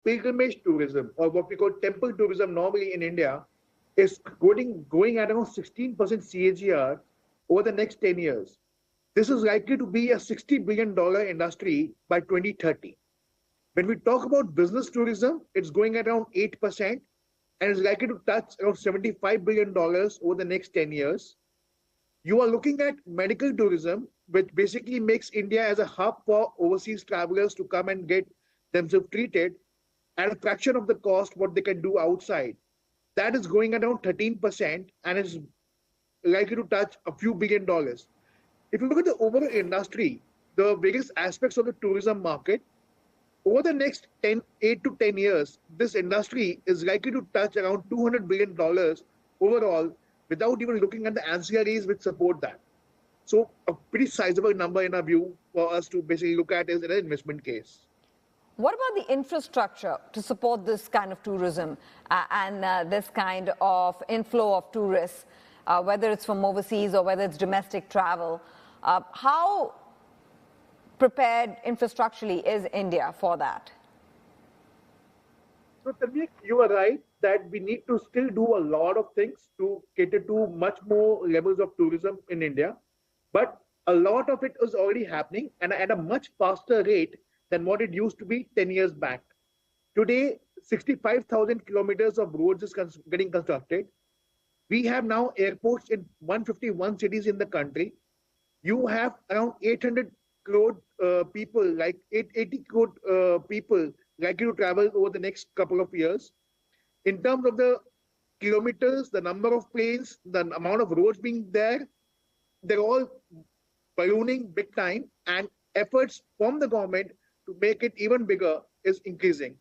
pilgrimage tourism, or what we call temple tourism normally in India, is going at around 16% CAGR over the next 10 years. This is likely to be a $60 billion industry by 2030. When we talk about business tourism, it's going at around 8% and is likely to touch around $75 billion over the next 10 years. You are looking at medical tourism, which basically makes India as a hub for overseas travelers to come and get themselves treated at a fraction of the cost what they can do outside. That is going at around 13% and is likely to touch a few $1 billion. If you look at the overall industry, the various aspects of the tourism market, over the next 8 to 10 years, this industry is likely to touch around $200 billion overall without even looking at the ancillaries which support that. So a pretty sizable number in our view for us to basically look at is an investment case. What about the infrastructure to support this kind of tourism and this kind of inflow of tourists, whether it's from overseas or whether it's domestic travel? How prepared infrastructurally is India for that? So, Tanvi, you are right that we need to still do a lot of things to cater to much more levels of tourism in India. But a lot of it is already happening and at a much faster rate than what it used to be 10 years back. Today, 65,000 kilometers of roads is getting constructed. We have now airports in 151 cities in the country. You have around 800 crore people, like 80 crore people likely to travel over the next couple of years. In terms of the kilometers, the number of planes, the amount of roads being there, they're all ballooning big time, and efforts from the government to make it even bigger is increasing.